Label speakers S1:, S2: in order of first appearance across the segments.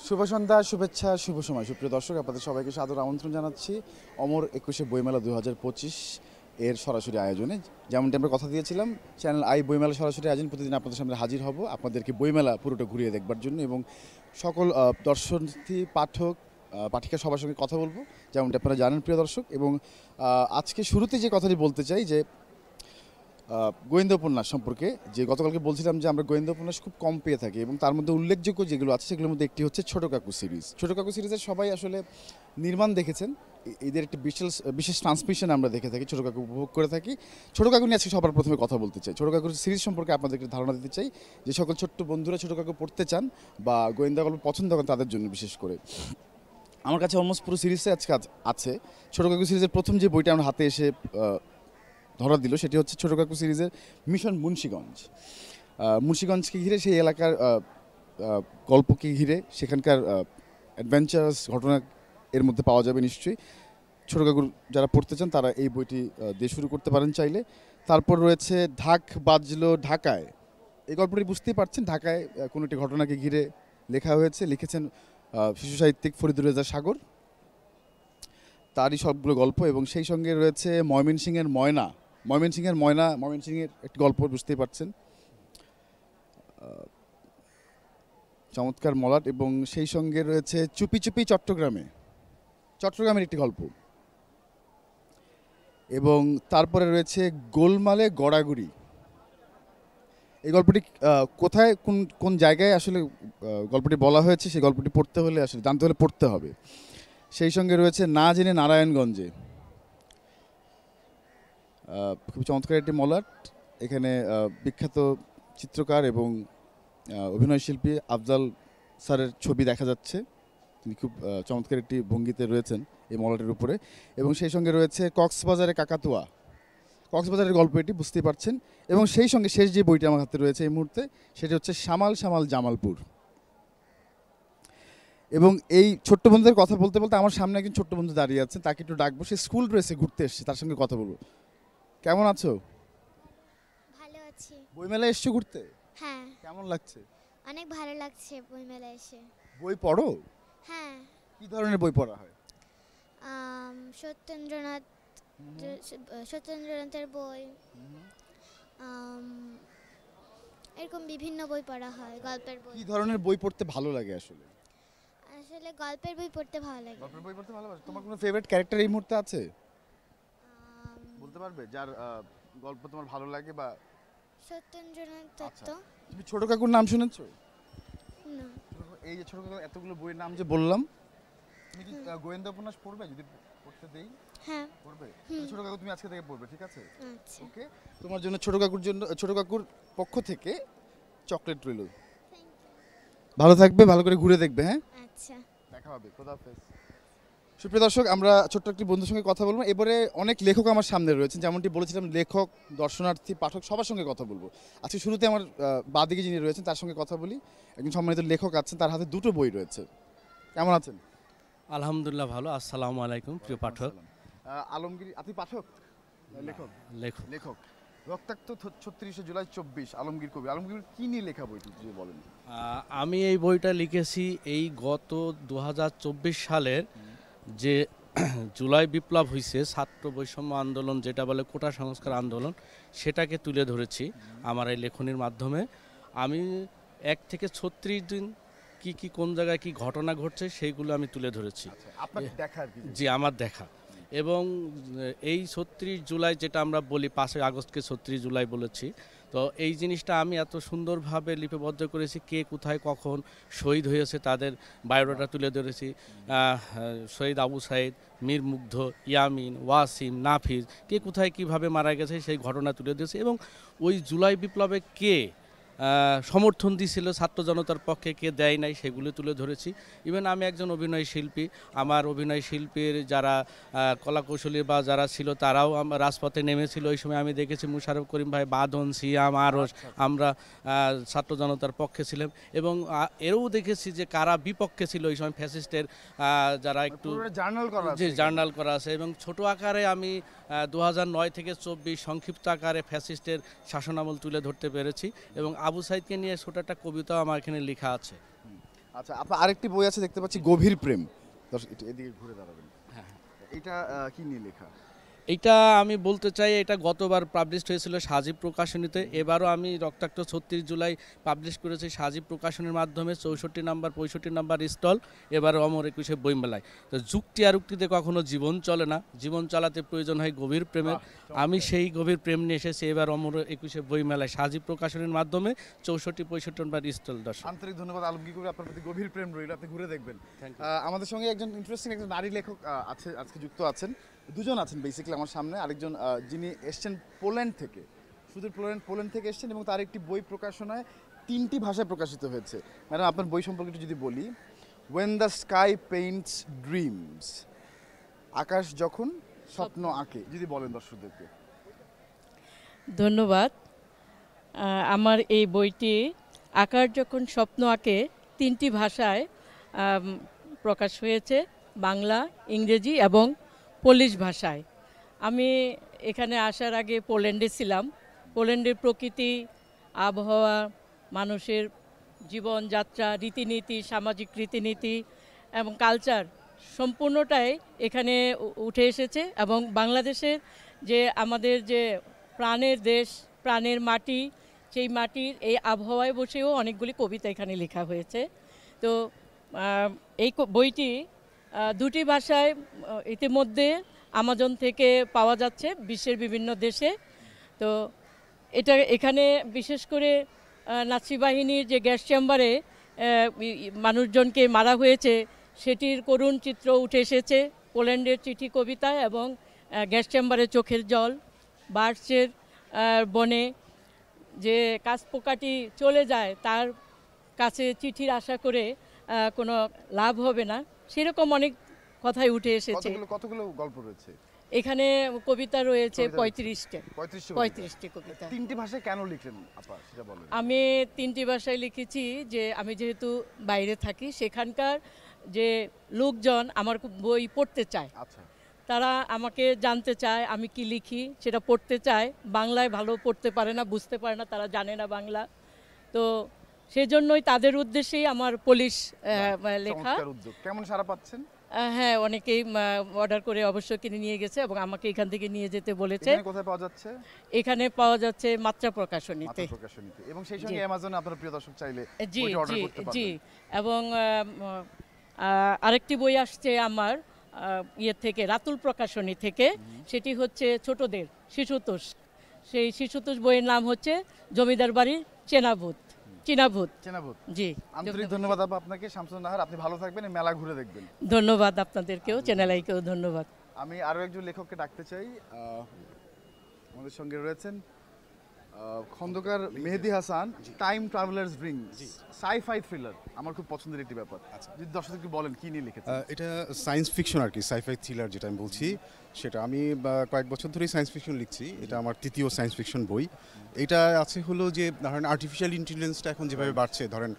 S1: শুভ সন্ধ্যা, শুভেচ্ছা, শুভ সময়। সুপ্রিয় দর্শক, আপনাদের সবাইকে সাদর আমন্ত্রণ জানাচ্ছি অমর ২১শে বইমেলা ২০২৫ এর সরাসরি আয়োজনে। যেমনটি আমরা কথা দিয়েছিলাম, চ্যানেল আই বইমেলা সরাসরি আয়োজন প্রতিদিন আপনাদের সামনে হাজির হব আপনাদেরকে বইমেলা পুরোটা ঘুরিয়ে দেখবার জন্য, এবং সকল দর্শনার্থী, পাঠক, পাঠিকা সবার সঙ্গে কথা বলবো, যেমনটি আপনারা জানেন প্রিয় দর্শক। এবং আজকে শুরুতে যে কথাটি বলতে চাই যে গোয়েন্দা উপন্যাস সম্পর্কে, যে গতকালকে বলছিলাম যে আমরা গোয়েন্দা উপন্যাস খুব কম পেয়ে থাকি, এবং তার মধ্যে উল্লেখযোগ্য যেগুলো আছে সেগুলোর মধ্যে একটি হচ্ছে ছোটো কাকু সিরিজ। ছোটো কাকু সিরিজের সবাই আসলে নির্মাণ দেখেছেন, এদের একটি বিশেষ ট্রান্সমিশন আমরা দেখে থাকি, ছোটো কাকু উপভোগ করে থাকি। ছোটো কাকু নিয়ে আজকে সবার প্রথমে কথা বলতে চাই। ছোটো কাকুর সিরিজ সম্পর্কে আপনাদেরকে ধারণা দিতে চাই, যে সকল ছোট্ট বন্ধুরা ছোটো কাকু পড়তে চান বা গোয়েন্দা গল্প পছন্দ করেন তাদের জন্য বিশেষ করে। আমার কাছে অলমোস্ট পুরো সিরিজে আজকে আছে। ছোটো কাকু সিরিজের প্রথম যে বইটা আমার হাতে এসে ধরা দিল সেটি হচ্ছে ছোটো কাকু সিরিজের মিশন মুন্সিগঞ্জ। মুন্সিগঞ্জকে ঘিরে, সেই এলাকার গল্পকে ঘিরে, সেখানকার অ্যাডভেঞ্চারাস ঘটনা এর মধ্যে পাওয়া যাবে নিশ্চয়ই। ছোটো কাকুর যারা পড়তে চান তারা এই বইটি দিয়ে শুরু করতে পারেন চাইলে। তারপর রয়েছে ঢাক বাজলো ঢাকায়। এই গল্পটি বুঝতেই পারছেন, ঢাকায় কোনো একটি ঘটনাকে ঘিরে লেখা হয়েছে, লিখেছেন শিশু সাহিত্যিক ফরিদুর রেজা সাগর, তারই সবগুলো গল্প। এবং সেই সঙ্গে রয়েছে ময়মনসিংহের ময়মনসিংহের একটি গল্প, বুঝতেই পারছেন, চমৎকার মলাট। এবং সেই সঙ্গে রয়েছে চুপি চুপি চট্টগ্রামের একটি গল্প। এবং তারপরে রয়েছে গোলমালে গড়াগড়ি। এই গল্পটি কোথায়, কোন জায়গায় আসলে গল্পটি বলা হয়েছে, সেই গল্পটি পড়তে হলে আসলে জানতে হলে পড়তে হবে। সেই সঙ্গে রয়েছে না জেনে নারায়ণগঞ্জে, খুব চমৎকার একটি মলাট। এখানে বিখ্যাত চিত্রকার এবং অভিনয়শিল্পী আফজাল স্যারের ছবি দেখা যাচ্ছে, তিনি খুব চমৎকার একটি ভঙ্গিতে রয়েছেন এই মলাটের উপরে। এবং সেই সঙ্গে রয়েছে কক্সবাজারের গল্প, এটি বুঝতেই পারছেন। এবং সেই সঙ্গে শেষ যে বইটি আমার হাতে রয়েছে এই মুহূর্তে, সেটি হচ্ছে শামাল জামালপুর। এবং এই ছোট্ট বন্ধুদের কথা বলতে বলতে আমার সামনে একজন ছোট্ট বন্ধু দাঁড়িয়ে আছে, তাকে একটু ডাকবো। সে স্কুল ড্রেসে ঘুরতে এসেছে, তার সঙ্গে কথা বলবো। কেমন আছো?
S2: ভালো আছি।
S1: বইমেলায় এসছো ঘুরতে?
S2: হ্যাঁ,
S1: কেমন লাগছে?
S2: অনেক ভালো লাগছে বইমেলায় এসে।
S1: বই পড়ো?
S2: হ্যাঁ,
S1: কি ধরনের বই পড়া হয়?
S2: সত্যেন্দ্রনাথ সত্যেন্দ্রনাথের বই, এরকম বিভিন্ন বই পড়া হয়। গল্পের বই।
S1: কি ধরনের বই পড়তে ভালো লাগে আসলে?
S2: আসলে গল্পের বই পড়তে ভালো লাগে।
S1: গল্পের বই পড়তে ভালোবাসো? তোমার কোনো ফেভারিট ক্যারেক্টার এই মুহূর্তে আছে? বলতে পারবে যার গল্প তোমার ভালো লাগে? বা
S2: সত্যেন্দ্রনাথ দত্ত।
S1: তুমি ছোট কাকুর নাম শুনেছো?
S2: না।
S1: এই যে ছোট কাকুর এতগুলো বইয়ের নাম যে বললাম, তুমি কি গোয়েন্দা উপন্যাস পড়বে যদি পড়তে দেই?
S2: হ্যাঁ,
S1: পড়বে। ছোট কাকু তুমি আজকে থেকে পড়বে, ঠিক আছে?
S2: আচ্ছা।
S1: ওকে, তোমার জন্য ছোট কাকুর পক্ষ থেকে চকলেট রইল। ভালো থাকবে, ভালো করে ঘুরে দেখবে। হ্যাঁ,
S2: আচ্ছা,
S1: দেখা হবে। খোদাহাফেজ। সুপ্রিয় দর্শক, আমরা ছোট্ট একটি বন্ধুর সঙ্গে কথা বলবো। এবারে অনেক লেখক আমার সামনে রয়েছেন, যেমনটি বলেছিলাম, লেখক, দর্শনার্থী, পাঠক সবার সঙ্গে কথা বলবো। আজকে শুরুতে আমার বাদিকে যিনি রয়েছেন তার সঙ্গে কথা বলি। একজন সম্মানিত লেখক আছেন, তার হাতে দুটো বই রয়েছে। কেমন আছেন?
S3: আলহামদুলিল্লাহ ভালো। আসসালামু আলাইকুম প্রিয় পাঠক।
S1: আলমগীর, আপনি পাঠক? লেখক? লেখক রক্তাক্ত ৩৬ জুলাই ২৪, আলমগীর কবি। আলমগীর কি নিয়ে লেখা বইটি যদি বলেন?
S3: আমি এই বইটা লিখেছি এই গত ২০২৪ সালের যে জুলাই বিপ্লব হয়েছে, ছাত্র বৈষম্য আন্দোলন, যেটা বলে কোটা সংস্কার আন্দোলন, সেটাকে তুলে ধরেছি আমার এই লেখনীর মাধ্যমে। আমি ১ থেকে ৩৬ দিন কি কোন জায়গায় কি ঘটনা ঘটছে সেইগুলো আমি তুলে ধরেছি।
S1: আপনার দেখা আর কি?
S3: জি, আমার দেখা। এবং এই ৩৬ জুলাই, যেটা আমরা বলি ৫ই আগস্টকে ৩৬ জুলাই বলেছি, তো এই জিনিসটা আমি এত সুন্দরভাবে লিপিবদ্ধ করেছি। কে কোথায় কখন শহীদ হয়েছে তাদের বায়োডাটা তুলে ধরেছি। শহীদ আবু সাইদ, মীর মুগ্ধ, ইয়ামিন, ওয়াসিম, নাফিজ, কে কোথায় কিভাবে মারা গেছে সেই ঘটনা তুলে দিয়েছি। এবং ওই জুলাই বিপ্লবে কে সমর্থন দিয়েছিল ছাত্র জনতার পক্ষে, কে দেয় নাই, সেগুলো তুলে ধরেছি। ইভেন আমি একজন অভিনয় শিল্পী, আমার অভিনয় শিল্পীর যারা কলাকৌশলী বা যারা ছিল তারাও রাজপথে নেমেছিল। ওই সময় আমি দেখেছি মুশারফ করিম ভাই, বাদন, সিয়াম, আরশ, আমরা ছাত্র জনতার পক্ষে ছিলাম। এবং এরও দেখেছি যে কারা বিপক্ষে ছিল ওই সময় ফ্যাসিস্টের, যারা একটু জার্নাল করা আছে। এবং ছোট আকারে আমি ২০০৯ থেকে ২৪ সংক্ষিপ্ত আকারে ফ্যাসিস্টের শাসনামল তুলে ধরতে পেরেছি। এবং আবু সাইদকে নিয়ে ছোট একটা কবিতাও আমার এখানে লেখা আছে।
S1: আচ্ছা, আপনার আরেকটি বই আছে দেখতে পাচ্ছি, গভীর প্রেম। দর্শক একটু এদিকে ঘুরে দাঁড়াবেন।
S3: হ্যাঁ।
S1: এটা কি নিয়ে লেখা?
S3: এইটা আমি বলতে চাই, এটা গতবার পাবলিশড হয়েছিল সাজীব প্রকাশনীতে, এবারও আমি রক্তাক্ত 36 জুলাই পাবলিশ করেছি সাজীব প্রকাশনীর মাধ্যমে, 64 নাম্বার 65 নাম্বার স্টল, এবার অমর একুশে বইমেলায়। তো যুক্তি আর উক্তিতে কখনো জীবন চলে না, জীবন চালাতে প্রয়োজন হয় গভীর প্রেমের। আমি সেই গভীর প্রেম নিয়ে এসেছি এবার অমর একুশে বইমেলায় সাজীব প্রকাশনীর মাধ্যমে, 64 65 নাম্বার স্টল। দর্শক
S1: আন্তরিক ধন্যবাদ আলমগীর কবির, আপনার প্রতি গভীর প্রেম রইল, আপনি ঘুরে দেখবেন।
S3: Thank
S1: আমাদের সঙ্গে একজন ইন্টারেস্টিং একজন নারী লেখক আছে, আজকে যুক্ত আছেন। দুজন আছেন বেসিক্যালি আমার সামনে, আরেকজন যিনি এসছেন পোল্যান্ড থেকে, সুদূর পোল্যান্ড থেকে এসছেন, এবং তার একটি বই প্রকাশনায় 3টি ভাষায় প্রকাশিত হয়েছে। ম্যাডাম, আপনার বই সম্পর্কে একটু যদি বলি। When the sky paints dreams, আকাশ যখন স্বপ্ন আঁকে, যদি বলেন দর্শকদেরকে।
S4: ধন্যবাদ। আমার এই বইটি আকার যখন স্বপ্ন আঁকে 3টি ভাষায় প্রকাশ হয়েছে, বাংলা, ইংরেজি এবং পোলিশ ভাষায়। আমি এখানে আসার আগে পোল্যান্ডে ছিলাম। পোল্যান্ডের প্রকৃতি, আবহাওয়া, মানুষের জীবনযাত্রা, রীতিনীতি, সামাজিক রীতিনীতি এবং কালচার সম্পূর্ণটাই এখানে উঠে এসেছে। এবং বাংলাদেশের যে আমাদের যে প্রাণের দেশ, প্রাণের মাটি, সেই মাটির এই আবহাওয়ায় বসেও অনেকগুলি কবিতা এখানে লেখা হয়েছে। তো এই বইটি 2টি ভাষায় ইতিমধ্যে আমাজন থেকে পাওয়া যাচ্ছে বিশ্বের বিভিন্ন দেশে। তো এখানে বিশেষ করে নাৎসি বাহিনীর যে গ্যাস চেম্বারে মানুষজনকে মারা হয়েছে, সেটির করুণ চিত্র উঠে এসেছে পোল্যান্ডের চিঠি কবিতায়, এবং গ্যাস চেম্বারে চোখের জল, বার্চের বনে যে কাঠপোকাটি চলে যায়, তার কাছে চিঠির আশা করে কোনো লাভ হবে না, সেরকম অনেক কথাই উঠে এসেছে।
S1: কতগুলো গল্প রয়েছে
S4: এখানে? কবিতা রয়েছে 35টি।
S1: 35টি
S4: কবিতা।
S1: 3টি ভাষায় কেন লিখলেন আপা, সেটা বলেন।
S4: আমি 3টি ভাষায় লিখেছি যে আমি যেহেতু বাইরে থাকি, সেখানকার যে লোকজন আমার বই পড়তে চায়,
S1: আচ্ছা,
S4: তারা আমাকে জানতে চায় আমি কি লিখি, সেটা পড়তে চায়। বাংলায় ভালো পড়তে পারে না, বুঝতে পারে না, তারা জানে না বাংলা। তো সেজন্যই তাদের উদ্দেশ্যেই আমার পোলিশ লেখা।
S1: চমৎকার উদ্যোগ। কেমন সাড়া পাচ্ছেন?
S4: হ্যাঁ, অনেকেই অর্ডার করে অবশ্য কিনে নিয়ে গেছে এবং আমাকে এখান থেকে নিয়ে যেতে বলেছে।
S1: এখানে কোথায় পাওয়া যাচ্ছে?
S4: এখানে পাওয়া যাচ্ছে মাত্রা প্রকাশনীতে।
S1: মাত্রা প্রকাশনীতে, এবং সেই সঙ্গে অ্যামাজনে আপনার প্রিয় দর্শক চাইলে
S4: জি
S1: বইটা অর্ডার
S4: জি
S1: করতে পারবেন।
S4: জি। এবং আরেকটি বই আসছে আমার থেকে, রাতুল প্রকাশনী থেকে। সেটি হচ্ছে ছোটদের শিশুতোষ। সেই শিশুতোষ বইয়ের নাম হচ্ছে জমিদার বাড়ির চেনাভূত। জি।
S1: আন্তরিক ধন্যবাদ আপনাকে শামসুন নাহার, আপনি ভালো থাকবেন, এই মেলা ঘুরে দেখবেন।
S4: ধন্যবাদ আপনাদেরকেও, চ্যানেল আইকেও ধন্যবাদ।
S1: আমি আরও একজন লেখককে ডাকতে চাই। আমাদের সঙ্গে রয়েছেন Khandakar Mehedi Hasan. Time travellers dream, sci-fi thriller, আমার খুব পছন্দের একটি ব্যাপার। যদি দর্শকদেরকে বলেন কি নিয়ে লিখেছেন।
S5: এটা সায়েন্স ফিকশন আর কি, সাই-ফাই থ্রিলার যেটা আমি বলছি সেটা। আমি কয়েক বছর ধরেই সায়েন্স ফিকশন লিখছি, এটা আমার 3য় সায়েন্স ফিকশন বই। এটা আছে হলো যে ধরেন আর্টিফিশিয়াল ইন্টেলিজেন্সটা এখন যেভাবে বাড়ছে, ধরেন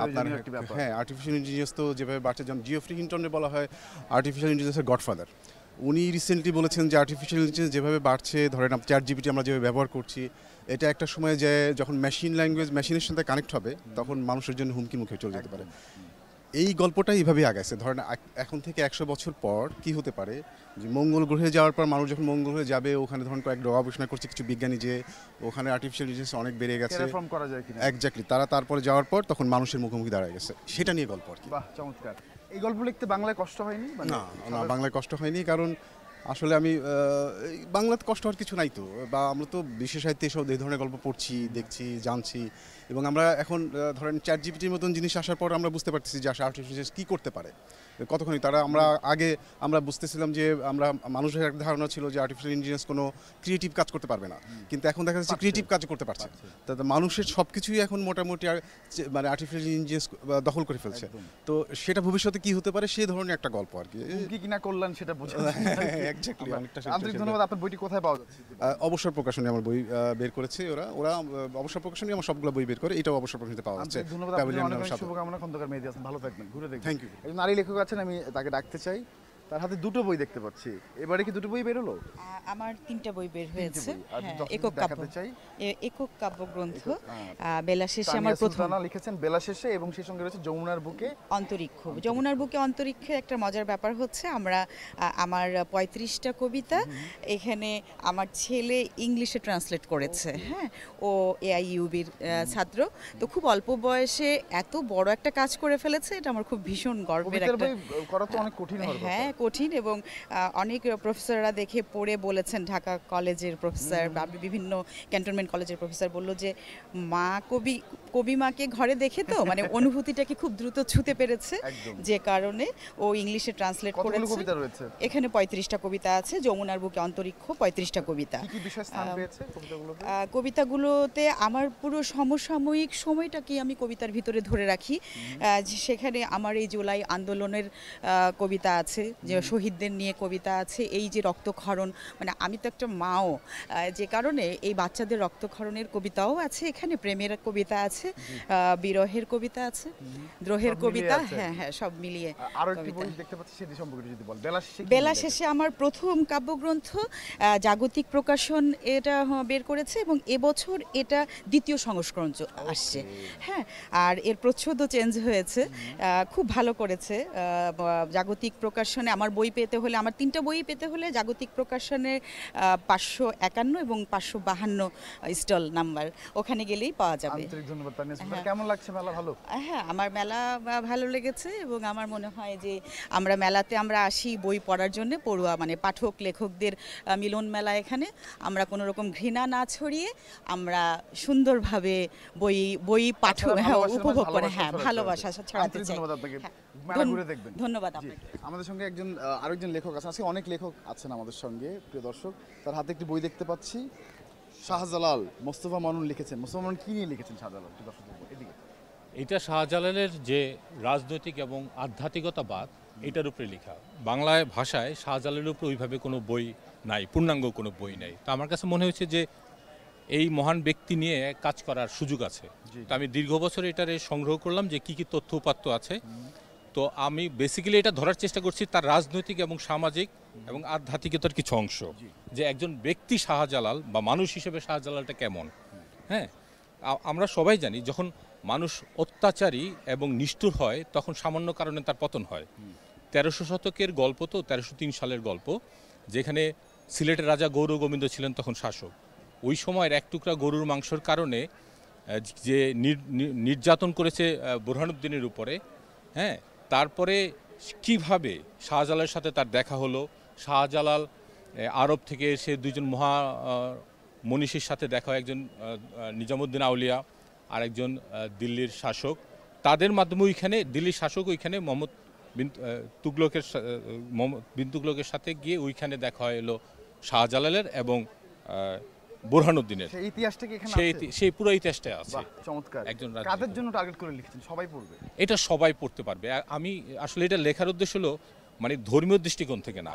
S5: আপনার, হ্যাঁ, আর্টিফিশিয়াল ইন্টেলিজেন্স তো যেভাবে বাড়ছে, যেমন জিওফ্রি হিন্টনের বলা হয় আর্টিফিশিয়াল ইন্টেলিজেন্সের গডফাদার। উনি রিসেন্টলি বলেছেন যে আর্টিফিশিয়াল ইন্টেলিজেন্স যেভাবে বাড়ছে, ধরেন চ্যাটজিপিটি আমরা যেভাবে ব্যবহার করছি, এটা একটা সময় যে যখন মেশিন ল্যাঙ্গুয়েজ মেশিনের সাথে কানেক্ট হবে, তখন মানুষের জন্য হুমকির মুখে চলে যেতে পারে। এই গল্পটা এইভাবে আগাইছে। ধরেন এখন থেকে 100 বছর পর কি হতে পারে, যে মঙ্গল গ্রহে যাওয়ার পর মানুষ যখন মঙ্গল গ্রহে যাবে, ওখানে ধরুন কয়েক গবেষণা করছে কিছু বিজ্ঞানী যে ওখানে আর্টিফিশিয়াল ইন্টেলিজেন্স অনেক বেড়ে গেছে,
S1: টেরাফর্ম করা যায় কিনা।
S5: এক্স্যাক্টলি, তারা তারপরে যাওয়ার পর তখন মানুষের মুখোমুখি দাঁড়ায় গেছে, সেটা নিয়ে গল্প আর কি।
S1: বাহ, চমৎকার। এই গল্প লিখতে বাংলায় কষ্ট হয়নি?
S5: না, বাংলায় কষ্ট হয়নি, কারণ আসলে আমি বাংলাতে কষ্ট হওয়ার কিছু নাই তো, বা আমরা তো বিশ্ব সাহিত্যে সব এই ধরনের গল্প পড়ছি, দেখছি, জানছি, এবং আমরা এখন ধরেন চ্যাটজিপিটির মতন জিনিস আসার পর আমরা বুঝতে পারতেছি যে আসলে আর্টিফিশিয়াল কী করতে পারে, কতক্ষণই তারা। আমরা বুঝতেছিলাম যে মানুষের একটা ধারণা ছিল যে আর্টিফিশিয়াল ইন্টেলিজেন্স কোনো ক্রিয়েটিভ কাজ করতে পারবে না, কিন্তু এখন দেখা যাচ্ছে ক্রিয়েটিভ কাজ করতে পারছে। তাতে মানুষের সব কিছুই এখন মোটামুটি মানে আর্টিফিশিয়াল ইন্টেলিজেন্স দখল করে ফেলছে। তো সেটা ভবিষ্যতে কি হতে পারে সেই ধরনের একটা গল্প আর কি।
S1: কি কিনা করলেন সেটা বোঝা। আন্তরিক ধন্যবাদ। আপনার বইটি কোথায় পাওয়া যাচ্ছে?
S5: অবসর প্রকাশনী আমার বই বের করেছে, ওরা অবসর প্রকাশনী আমার সবগুলো বই বের করে, এটাও অবসর প্রকাশনীতে পাওয়া যাচ্ছে।
S1: ধন্যবাদ, শুভকামনা। খন্দকার মেহেদী হাসান, ভালো থাকবেন, ঘুরে দেখবেন।
S5: Thank you.
S1: একজন নারী লেখক আছেন, আমি তাকে ডাকতে চাই। তার হাতে দুটো বই দেখতে পাচ্ছি, এবারে কি দুটো বই বেরোলো?
S6: আমার 3টা বই বের হয়েছে।
S1: আর
S6: হ্যাঁ,
S1: দর্শকদের
S6: একক কাব্য
S1: দেখাতে চাই।
S6: একক কাব্যগ্রন্থ
S1: হ্যাঁ।
S6: বেলা শেষে
S1: তানিয়া
S6: আমার প্রথম
S1: সুলতানা লিখেছেন বেলা শেষে, এবং সেই সঙ্গে রয়েছে যমুনার বুকে
S6: অন্তরিক্ষ। যমুনার বুকে অন্তরিক্ষের একটা মজার ব্যাপার হচ্ছে আমরা আমার 35টা কবিতা এখানে আমার ছেলে ইংলিশে ট্রান্সলেট করেছে। হ্যাঁ, ও এআইইউবির ছাত্র, তো খুব অল্প বয়সে এত বড় একটা কাজ করে ফেলেছে, এটা আমার খুব ভীষণ গর্বের
S1: কবিতার
S6: একটা।
S1: বই করা তো অনেক কঠিন হওয়ার কথা।
S6: হ্যাঁ, কঠিন, এবং অনেক প্রফেসররা দেখে পড়ে বলেছেন, ঢাকা কলেজের প্রফেসর বা বিভিন্ন ক্যান্টনমেন্ট কলেজের প্রফেসর বলল যে মা কবি মাকে ঘরে দেখে তো মানে অনুভূতিটাকে খুব দ্রুত ছুঁতে পেরেছে,
S1: একদম।
S6: যে কারণে ও ইংলিশে ট্রান্সলেট
S1: কতগুলো
S6: করেছে।
S1: কবিতা রয়েছে?
S6: এখানে 35টা কবিতা আছে, যমুনার বুকে অন্তরিক্ষ 35টা কবিতা।
S1: কি কি বিষয় স্থান পেয়েছে কবিতাগুলোতে?
S6: কবিতাগুলোতে আমার পুরো সমসাময়িক সময়টাকে আমি কবিতার ভিতরে ধরে রাখি। যে সেখানে আমার এই জুলাই আন্দোলনের কবিতা আছে, যে শহীদদের নিয়ে কবিতা আছে, এই যে রক্তক্ষরণ, মানে আমি তো একটা মাও, যে কারণে এই বাচ্চাদের রক্তক্ষরণের কবিতাও আছে, এখানে প্রেমের কবিতা আছে, বিরহের কবিতা আছে, দ্রোহের
S1: সব মিলিয়ে
S6: কবিতা,
S1: আছে।
S6: হ্যাঁ হ্যাঁ, সব মিলিয়ে
S1: আরো একটি
S6: কবিতা।
S1: বই দেখতে পাচ্ছি, সেটি সম্পর্কে যদি বল। বেলা শেষে কি
S6: বেলা
S1: লিখেছে?
S6: শেষে আমার প্রথম কাব্যগ্রন্থ জাগতিক প্রকাশন এটা বের করেছে, এবং এবছর এটা দ্বিতীয় সংস্করণ আসছে। হ্যাঁ, আর এর প্রচ্ছদও চেঞ্জ হয়েছে, খুব ভালো করেছে। জাগতিক প্রকাশনে আমার বই পেতে হলে, আমার 3টা বই পেতে হলে জাগতিক প্রকাশনের 551 এবং 552 স্টল নাম্বার, ওখানে গেলেই পাওয়া যাবে।
S1: আন্তরিক ধন্যবাদ তানিয়া সুলতানা।
S6: হ্যাঁ।
S1: কেমন লাগছে মেলা? ভালো?
S6: হ্যাঁ, আমার মেলা ভালো লেগেছে, এবং আমার মনে হয় যে আমরা মেলাতে আমরা আসি বই পড়ার জন্য, পড়ুয়া মানে পাঠক লেখকদের মিলন মেলা। এখানে আমরা কোনো রকম ঘৃণা না ছড়িয়ে আমরা সুন্দরভাবে বই পাঠ
S1: আপনারা ভালোবাসার
S6: উপভোগ করে,
S1: ভালোবাসা
S6: হ্যাঁ,
S1: ছড়াতে
S6: ভালোবাসা
S1: হবে।
S6: ছড়াতে
S1: আন্তরিক
S6: চাই।
S1: ধন্যবাদ আপনাকে।
S6: হ্যাঁ,
S1: মেলা ঘুরে দেখবেন।
S6: ধন্যবাদ
S1: জি।
S6: আপনাকে।
S1: আমাদের সঙ্গে আরেকজন লেখক আছেন, আজকে অনেক লেখক আছেন আমাদের সঙ্গে, প্রিয় দর্শক। তার হাতে একটি বই দেখতে পাচ্ছি, শাহজালাল মোস্তফা মামুন লিখেছেন। মোস্তফা মামুন কি নিয়ে লিখেছেন শাহজালাল? একটু দর্শকদের বলুন। এদিকে।
S7: এটা শাহজালালের যে রাজনৈতিক এবং আধ্যাত্মিকতাবাদ, এটার উপরে লেখা। বাংলায় ভাষায় শাহজালালের উপরে ওইভাবে কোনো বই নাই, পূর্ণাঙ্গ কোনো বই নাই। তো আমার কাছে মনে হয়েছে যে এই মহান ব্যক্তি নিয়ে কাজ করার সুযোগ আছে। তো আমি দীর্ঘ বছর এটারে সংগ্রহ করলাম যে কি তথ্য উপাত্ত আছে। তো আমি বেসিক্যালি এটা ধরার চেষ্টা করছি তার রাজনৈতিক এবং সামাজিক এবং আধ্যাত্মিকতার কিছু অংশ, যে একজন ব্যক্তি শাহজালাল বা মানুষ হিসেবে শাহজালালটা কেমন। হ্যাঁ, আমরা সবাই জানি যখন মানুষ অত্যাচারী এবং নিষ্ঠুর হয় তখন সামান্য কারণে তার পতন হয়। 1300 শতকের গল্প, তো 1303 সালের গল্প, যেখানে সিলেটের রাজা গৌর গোবিন্দ ছিলেন তখন শাসক। ওই সময়ের এক টুকরা গরুর মাংসর কারণে যে নির্যাতন করেছে বুরহানুদ্দিনের উপরে। হ্যাঁ, তারপরে কিভাবে শাহজালালের সাথে তার দেখা হলো, শাহজালাল আরব থেকে এসে দুইজন মনীষীর সাথে দেখা হয়, একজন নিজামুদ্দিন আউলিয়া আর একজন দিল্লির শাসক। তাদের মাধ্যমে ওইখানে দিল্লির শাসক ওইখানে মোহাম্মদ বিন তুগলকের সাথে গিয়ে ওইখানে দেখা হয় এলো শাহজালালের এবং বুরহানুদ্দিনের।
S1: সেই ইতিহাসটা কি এখানে
S7: সেই
S1: আছে?
S7: সেই পুরো ইতিহাসটা আছে।
S1: বাহ, চমৎকার।
S7: একজন
S1: কাদের জন্য টার্গেট করে লিখেছেন? সবাই পড়বে?
S7: এটা সবাই পড়তে পারবে। আমি আসলে এটা লেখার উদ্দেশ্য হলো মানে ধর্মীয় দৃষ্টিকোণ থেকে না,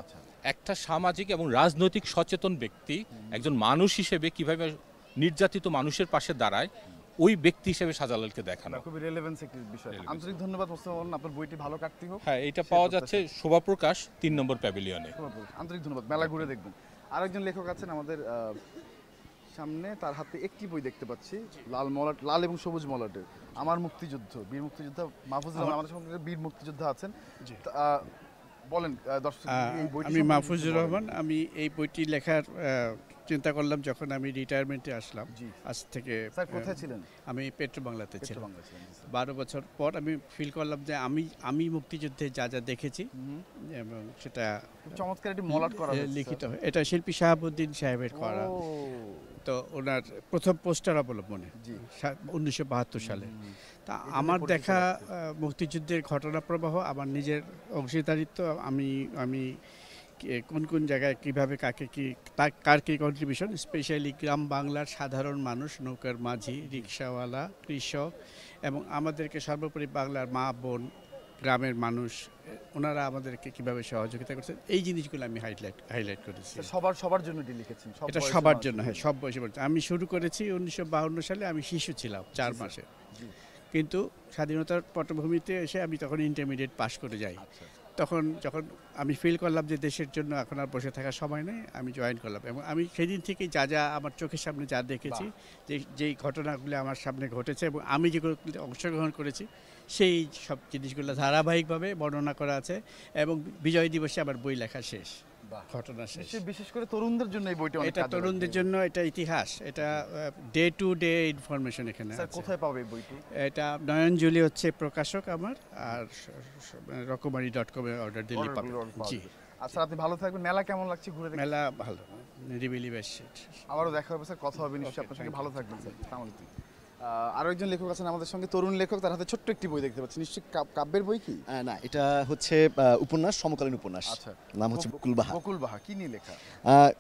S7: একটা সামাজিক এবং রাজনৈতিক সচেতন ব্যক্তি একজন মানুষ হিসেবে কিভাবে নির্যাতিত মানুষের পাশে দাঁড়ায়, ওই ব্যক্তি হিসেবে শাহজালালকে দেখানো।
S1: খুবই রেলেভেন্স একটি বিষয়। আন্তরিক ধন্যবাদ মোস্তফা মামুন, আপনার বইটি ভালো কাটতে হোক।
S7: হ্যাঁ, এটা পাওয়া যাচ্ছে শোভাপ্রকাশ 3 নম্বর প্যাভিলিয়নে।
S1: আন্তরিক ধন্যবাদ। মেলা ঘুরে দেখবেন। আরেকজন লেখক আছেন আমাদের সামনে, তার হাতে একটি বই দেখতে পাচ্ছি, লাল এবং সবুজ মলাটের আমার মুক্তিযুদ্ধ, বীর মুক্তিযোদ্ধা মাহফুজুর রহমান আমাদের সঙ্গে বীর মুক্তিযোদ্ধা আছেন। বলেন দর্শক, এই বইটি
S8: আমি মাহফুজুর রহমান। আমি এই বইটি লেখার চিন্তা করলাম যখন আমি রিটায়ারমেন্টে আসলাম। আজ থেকে
S1: স্যার কোথায় ছিলেন?
S8: আমি পেট্রো বাংলাতে ছিলাম।
S1: বাংলা ছিলেন, জি, স্যার।
S8: 12 বছর পর আমি ফিল করলাম যে আমি মুক্তিযুদ্ধে যা যা দেখেছি এবং সেটা
S1: খুব চমৎকার একটি মলাট করা হয়েছে,
S8: লিখিত
S1: স্যার।
S8: হয়। এটা শিল্পী শাহাবুদ্দিন সাহেবের করা।
S1: ও,
S8: তো ওনার প্রথম পোস্টার অবলম্বনে
S1: জি।
S8: 1972 সালে। তা
S1: এই
S8: আমার
S1: জন্য
S8: দেখা মুক্তিযুদ্ধের ঘটনা প্রবাহ, আমার নিজের অংশীদারিত্ব, আমি কোন কোন জায়গায় কিভাবে কাকে কি কার কী কন্ট্রিবিউশন, স্পেশালি গ্রাম বাংলার সাধারণ মানুষ, নৌকার মাঝি, রিক্সাওয়ালা, কৃষক এবং আমাদেরকে সর্বোপরি বাংলার মা বোন, গ্রামের মানুষ, ওনারা আমাদেরকে কিভাবে সহযোগিতা করছেন, এই জিনিসগুলো আমি হাইলাইট করেছি।
S1: সবার জন্য এটি লিখেছেন?
S8: এটা সবার জন্য, হ্যাঁ, সব বয়সে বলছি। আমি শুরু করেছি 1952 সালে, আমি শিশু ছিলাম 4 মাসে। কিন্তু স্বাধীনতার পটভূমিতে এসে আমি তখন ইন্টারমিডিয়েট পাশ করে যাই। তখন যখন আমি ফিল করলাম যে দেশের জন্য এখন আর বসে থাকার সময় নেই, আমি জয়েন করলাম। এবং আমি সেদিন থেকেই যা যা আমার চোখের সামনে যা দেখেছি, যেই ঘটনাগুলো আমার সামনে ঘটেছে এবং আমি যেগুলোতে অংশগ্রহণ করেছি, সেই সব জিনিসগুলো ধারাবাহিকভাবে বর্ণনা করা আছে। এবং বিজয় দিবসে আমার বই লেখা শেষ, ঘটনা শেষ।
S1: বিশেষ করে তরুণদের জন্য এই বইটা অনেক
S8: এটা
S1: কাজে
S8: তরুণদের
S1: লাগবে।
S8: জন্য এটা ইতিহাস, এটা ডে টু ডে ইনফরমেশন এখানে
S1: স্যার
S8: আছে।
S1: কোথায় পাবে এই বইটি?
S8: এটা নয়নজুলি হচ্ছে প্রকাশক আমার, আর রকমারি.com এ অর্ডার দিলে
S1: Order
S8: পাবে।
S1: দিলে order পাওয়া
S8: জি,
S1: যাবে। আচ্ছা, আপনি ভালো থাকবেন। মেলা কেমন লাগছে ঘুরে দেখে?
S8: মেলা ভালো, নিরিবিলি বেশ।
S1: আবারও দেখা হবে স্যার, কথা হবে নিশ্চয়ই
S8: Okay,
S1: আপনার সঙ্গে।
S8: thank
S1: ভালো থাকবেন স্যার। আসসালামু আলাইকুম। আরো একজন লেখক আছেন আমাদের সঙ্গে, তরুণ লেখক, তার হাতে ছোট্ট একটি বই দেখতে পাচ্ছি। নিশ্চয়ই কাব্যের বই কি?
S9: না, এটা হচ্ছে উপন্যাস, সমকালীন উপন্যাস।
S1: আচ্ছা,
S9: নাম হচ্ছে বকুলবাহা।
S1: বকুলবাহা কি নিয়ে লেখা?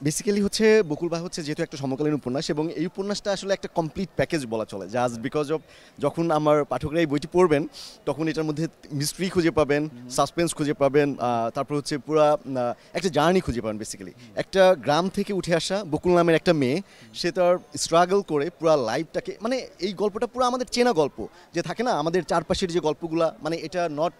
S9: বেসিক্যালি হচ্ছে বকুলবাহা হচ্ছে যেহেতু একটা সমকালীন উপন্যাস, এবং এই উপন্যাসটা আসলে একটা কমপ্লিট প্যাকেজ বলা চলে। জাস্ট বিকজ অফ যখন আমার পাঠকরা এই বইটি পড়বেন তখন এটার মধ্যে মিস্ট্রি খুঁজে পাবেন, সাসপেন্স খুঁজে পাবেন, তারপর হচ্ছে পুরো একটা জার্নি খুঁজে পাবেন। বেসিক্যালি একটা গ্রাম থেকে উঠে আসা বকুল নামের একটা মেয়ে, সে তার স্ট্রাগল করে পুরো লাইফটাকে, মানে এই গল্পটা পুরো আমাদের চেনা গল্প যে থাকে না আমাদের চারপাশের যে গল্পগুলা, মানে এটা নট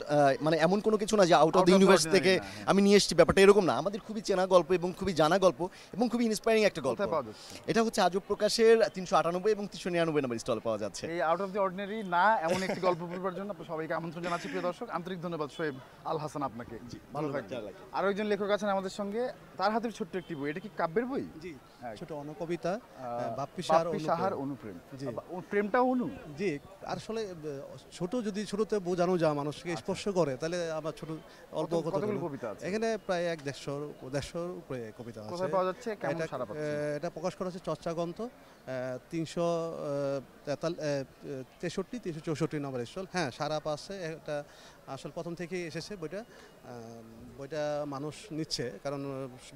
S9: মানে এমন কোনো কিছু না যে আউট অফ দ্য ইউনিভার্স থেকে আমি নিয়ে এসেছি, ব্যাপারটা এরকম না। আমাদের খুবই চেনা গল্প এবং খুবই জানা গল্প এবং খুবই ইন্সপায়ারিং একটা গল্প।
S1: কোথায় পাওয়া যাচ্ছে?
S9: এটা হচ্ছে আজব প্রকাশের 398 এবং 399 নম্বর স্টলে পাওয়া যাচ্ছে।
S1: এই আউট অফ দি অর্ডিনারি না এমন একটি গল্প পড়বার জন্য আপনার সবাইকে আমন্ত্রণ জানাচ্ছি। প্রিয় দর্শক, আন্তরিক ধন্যবাদ শোয়েব আল হাসান আপনাকে। ভালো থাকবেন। আরো একজন লেখক আছেন আমাদের সঙ্গে, তার হাতে ছোট্ট একটি বই। এটা কি কাব্যের বই?
S10: জি,
S1: হ্যাঁ।
S10: ছোট অনুকবিতা, বাপ্পি
S1: বাপ্পি সাহার অনুপ্রেম।
S10: জি।
S1: প্রেমটাও অনু?
S10: জি, আসলে ছোট যদি ছোটতে বোঝানো যায়, মানুষকে স্পর্শ করে, তাহলে আমরা ছোট অল্প কথা
S1: কতগুলো
S10: বলবো।
S1: কবিতা আছে?
S10: এখানে প্রায় 150-150 উপরে কবিতা আছে।
S1: কোথায় পাওয়া যাচ্ছে? কেমন
S10: এটা
S1: সারা পাচ্ছে?
S10: এটা প্রকাশ করা হচ্ছে চর্চা গ্রন্থ, 363-364 নম্বর স্টল। হ্যাঁ, সারা পাচ্ছে। এটা আসলে প্রথম থেকেই এসেছে বইটা। বইটা মানুষ নিচ্ছে কারণ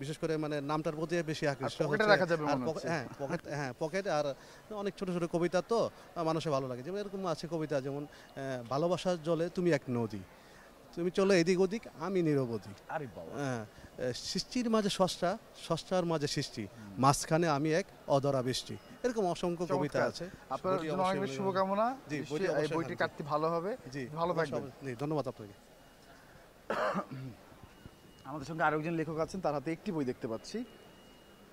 S10: বিশেষ করে মানে নামটার প্রতি বেশি আকৃষ্ট
S1: পকেটে
S10: হচ্ছে।
S1: রাখা যাবে
S10: আর
S1: মনে হচ্ছে।
S10: পকেট আর অনেক ছোট ছোট কবিতা, তো মানুষের ভালো লাগে। যেমন এরকম আছে কবিতা, যেমন ভালোবাসার জলে তুমি এক নদী, তুমি চলো এদিক ওদিক, আমি নিরবধি।
S1: আরে বাবা।
S10: সৃষ্টির মাঝে স্রষ্টা, স্রষ্টার মাঝে সৃষ্টি, মাঝখানে আমি এক অধরা বৃষ্টি। এরকম অসংখ্য কবিতা
S1: চমৎকার।
S10: আছে।
S1: আপনার
S10: বইটি
S1: জন্য অনেক
S10: অবশ্যই
S1: বেশি শুভকামনা।
S10: জি,
S1: নিশ্চয়ই এই বইটি কাটতে ভালো হবে।
S10: জি,
S1: ভালো থাকবেন।
S10: জি, ধন্যবাদ আপনাকে।
S1: আমাদের সঙ্গে আরো একজন লেখক আছেন, তার হাতে একটি বই দেখতে পাচ্ছি,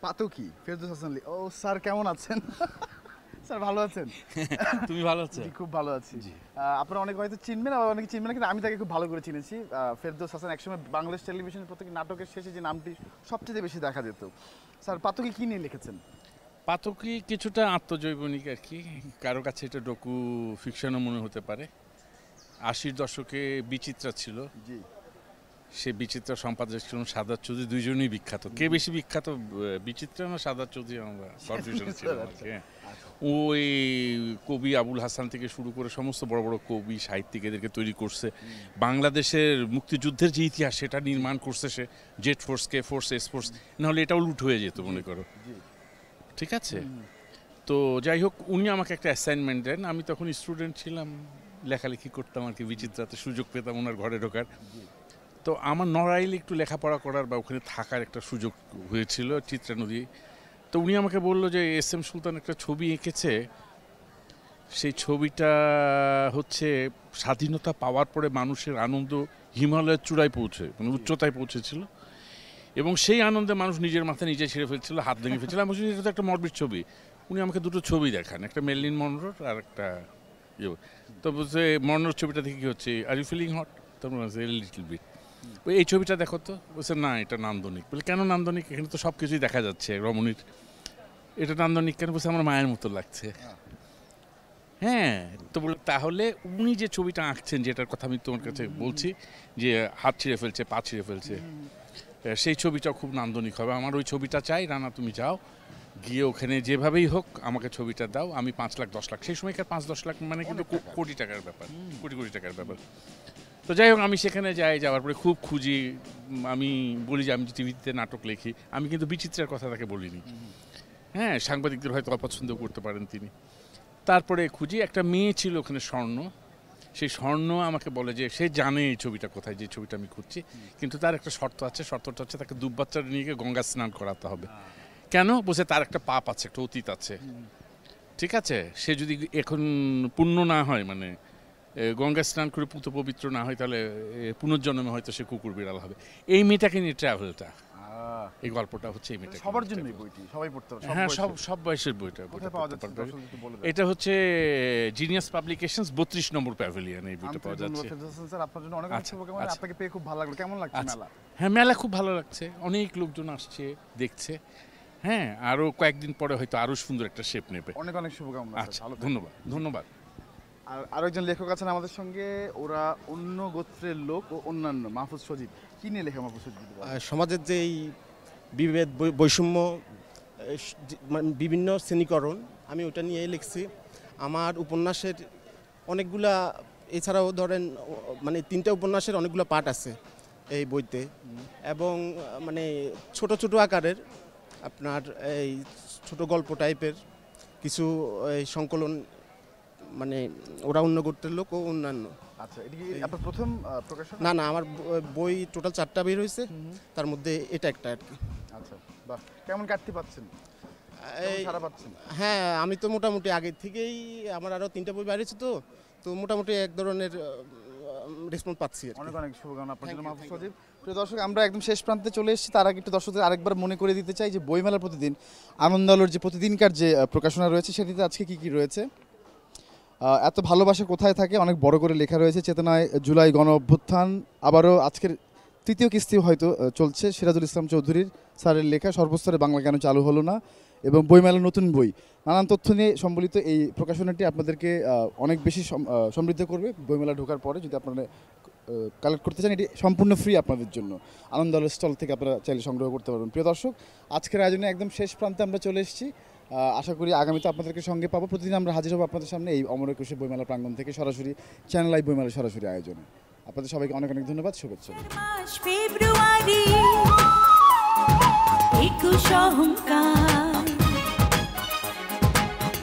S1: পাতকি, ফেরদৌস হাসান। ও স্যার, কেমন আছেন? স্যার ভালো আছেন?
S11: তুমি ভালো আছো?
S1: জি, খুব ভালো আছি। আপনারা অনেকে হয়তো চিনবেন, আবার অনেকে চিনবেন না, কিন্তু আমি তাকে খুব ভালো করে চিনেছি। ফেরদৌস হাসান একসময় বাংলাদেশ টেলিভিশনের প্রত্যেক নাটকের শেষে যে নামটি সবচেয়ে বেশি দেখা যেত। স্যার, পাতকি কি নিয়ে লিখেছেন?
S11: পাতকি কিছুটা আত্মজৈবনিক আর কি, কারো কাছে এটা ডকু ফিকশনও মনে হতে পারে। 80-র দশকে বিচিত্রা ছিল,
S1: জি,
S11: সে বিচিত্রা সম্পাদক ছিলেন সাদাত চৌধুরী, দুইজনই বিখ্যাত। কে বেশি বিখ্যাত, বিচিত্রা না সাদাত চৌধুরী? আমরা কনফিউশন ছিল। ওই কবি আবুল হাসান থেকে শুরু করে সমস্ত বড় বড় কবি সাহিত্যিক এদেরকে তৈরি করছে। বাংলাদেশের মুক্তিযুদ্ধের যে ইতিহাস সেটা নির্মাণ করছে সে। Z force, K force, S force, নাহলে এটাও লুট হয়ে যেত মনে করো। ঠিক আছে, তো যাই হোক, উনি আমাকে একটা অ্যাসাইনমেন্ট দেন। আমি তখন স্টুডেন্ট ছিলাম, লেখালেখি করতাম আর কি, বিচিত্রাতে সুযোগ পেতাম ওনার ঘরে ঢোকার। তো আমার নড়াইলে একটু লেখাপড়া করার বা ওখানে থাকার একটা সুযোগ হয়েছিল চিত্রা নদী। তো উনি আমাকে বললো যে SM সুলতান একটা ছবি এঁকেছে, সেই ছবিটা হচ্ছে স্বাধীনতা পাওয়ার পরে মানুষের আনন্দ হিমালয়ের চূড়ায় পৌঁছে, মানে উচ্চতায় পৌঁছেছিল, এবং সেই আনন্দে মানুষ নিজের মাথা নিজে ছেড়ে ফেলছিল, হাত ভেঙে ফেলছিল। আমি বলছি এটা তো একটা মরবিড ছবি। উনি আমাকে দুটো ছবি দেখান, একটা মেরিলিন মনরোর আর একটা ইয়ে। তো বলছে মনরোর ছবিটা দেখে কি হচ্ছে, আর ইউ ফিলিং হট? তো বলছে লিটল বিট। এই ছবিটা দেখো তো। বলছে না, এটা নান্দনিক। বলে কেন নান্দনিক? এখানে তো সব কিছুই দেখা যাচ্ছে রমণীর। এটা নান্দনিক কেন? বলছে আমার মায়ের মতো লাগছে। হ্যাঁ, তো বলে তাহলে উনি যে ছবিটা আঁকছেন, যেটার কথা আমি তোমার কাছে বলছি, যে হাত ছিঁড়ে ফেলছে, পা ছিঁড়ে ফেলছে, সেই ছবিটাও খুব নান্দনিক হবে। আমার ওই ছবিটা চাই। রানা, তুমি যাও, গিয়ে ওখানে যেভাবেই হোক আমাকে ছবিটা দাও। আমি 5 লাখ 10 লাখ, সেই সময়কার 5-10 লাখ মানে কিন্তু কোটি টাকার ব্যাপার, কোটি কোটি টাকার ব্যাপার। তো যাই হোক, আমি সেখানে যাই, যাওয়ার পরে খুব খুঁজি। আমি বলি যে আমি টিভিতে নাটক লিখি, আমি কিন্তু বিচিত্রার কথা তাকে বলিনি। হ্যাঁ, সাংবাদিকদের হয়তো অপছন্দ করতে পারেন তিনি। তারপরে খুঁজি, একটা মেয়ে ছিল ওখানে, স্বর্ণ। সেই স্বর্ণ আমাকে বলে যে সে জানে এই ছবিটা কোথায়, যে ছবিটা আমি খুঁজছি, কিন্তু তার একটা শর্ত আছে। শর্তটা হচ্ছে তাকে দুবাচ্চা নিয়ে গিয়ে গঙ্গা স্নান করাতে হবে। কেন? বলছে তার একটা পাপ আছে, একটা অতীত আছে। ঠিক আছে, সে যদি এখন পূর্ণ না হয়, মানে গঙ্গা স্নান করে পুত পবিত্র না হয় তাহলে পুনর্জন্মে হয়তো সে কুকুর বিড়াল হবে। এই মেয়েটাকে নিয়ে ট্রাভেলটা, এই গল্পটা হচ্ছে এই মেয়েটা।
S1: সবার জন্যই বইটি, সবাই পড়তে পারে।
S11: হ্যাঁ, সব বয়সের বইটা। এটা হচ্ছে জিনিয়াস পাবলিকেশনস 32 নম্বর প্যাভিলিয়ন, এই বইটা পাওয়া যাচ্ছে।
S1: স্যার আপনার জন্য অনেক অনেক শুভকামনা। আপনাকে পেয়ে খুব ভালো লাগলো। কেমন লাগছে মেলা?
S11: হ্যাঁ, মেলা খুব ভালো লাগছে, অনেক লোকজন আসছে দেখছে। হ্যাঁ, আরো কয়েকদিন পরে হয়তো আরো সুন্দর একটা শেপ নেবে।
S1: অনেক অনেক শুভকামনা।
S11: আচ্ছা, ধন্যবাদ।
S1: আর আরেকজন লেখক আছেন আমাদের সঙ্গে, ওরা অন্য গোত্রের লোক ও অন্যান্য। মাহফুজ সজীব, কি নিয়ে লেখা মাহফুজ সজীব?
S12: সমাজের যে এই বিভেদ, বৈষম্য, বিভিন্ন শ্রেণীকরণ, আমি ওটা নিয়েই লিখছি। আমার উপন্যাসের অনেকগুলা, এছাড়াও ধরেন মানে 3টা উপন্যাসের অনেকগুলো পার্ট আছে এই বইতে, এবং মানে ছোট ছোট আকারের আপনার এই ছোট গল্প টাইপের কিছু এই সংকলন, মানে ওরা অন্য গোত্রের লোক ও অন্যান্য।
S1: আচ্ছা, এটা কি আপনার প্রথম প্রকাশন?
S12: না, আমার বই টোটাল 4টা বের হয়েছে, তার মধ্যে এটা একটা আর কি।
S1: আচ্ছা, বাহ, কেমন কাটতে পাচ্ছেন?
S12: হ্যাঁ, আমি তো মোটামুটি আগে থেকেই, আমার আরও 3টা বই বেরিয়েছে, তো মোটামুটি এক ধরনের রেসপন্স পাচ্ছি।
S1: অনেক অনেক শুভকামনা আপনার জন্য মাহফুজ সজীব। প্রিয় দর্শক, আমরা একদম শেষ প্রান্তে চলে এসেছি। তার আগে একটু দর্শকদের আরেকবার মনে করে দিতে চাই যে বইমেলার প্রতিদিন আনন্দ আলোর যে প্রতিদিনকার যে প্রকাশনা রয়েছে সেটিতে আজকে কি কি রয়েছে। এত ভালোবাসা কোথায় থাকে, অনেক বড় করে লেখা রয়েছে। চেতনায় জুলাই গণ অভ্যুত্থান, আবারও আজকের 3য় কিস্তি হয়তো চলছে। সিরাজুল ইসলাম চৌধুরীর স্যারের লেখা সর্বস্তরে বাংলা কেন চালু হলো না, এবং বইমেলার নতুন বই, নানান তথ্য নিয়ে সম্বলিত এই প্রকাশনাটি আপনাদেরকে অনেক বেশি সমৃদ্ধ করবে। বইমেলা ঢোকার পরে যদি আপনারা কালেক্ট করতে চান, এটি সম্পূর্ণ ফ্রি আপনাদের জন্য। আনন্দ আলোর স্টল থেকে আপনারা চাইলে সংগ্রহ করতে পারবেন। প্রিয় দর্শক, আজকের আয়োজনে একদম শেষ প্রান্তে আমরা চলে এসেছি। আশা করি আগামীতে আপনাদেরকে সঙ্গে পাবো। প্রতিদিন আমরা হাজির হব আপনাদের সামনে এই অমর একুশে বইমেলা প্রাঙ্গণ থেকে, সরাসরি চ্যানেল আই বইমেলা সরাসরি আয়োজনে। আপনাদের সবাইকে অনেক অনেক ধন্যবাদ, শুভেচ্ছা।
S13: ফেব্রুয়ারি 21 অহংকার,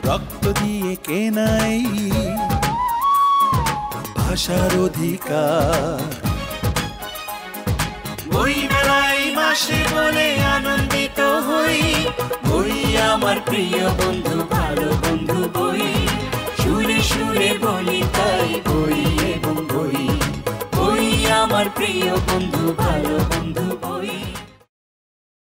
S14: রক্ত দিয়ে কেনাই ভাষার অধিকার, বইমেলায় মাসে বলে আনন্দিত হই, বই আমার প্রিয় বন্ধু, ভালো বন্ধু বই, সুরে সুরে বলি তাই বই এবং বই, বই আমার প্রিয় বন্ধু, ভালো বন্ধু বই।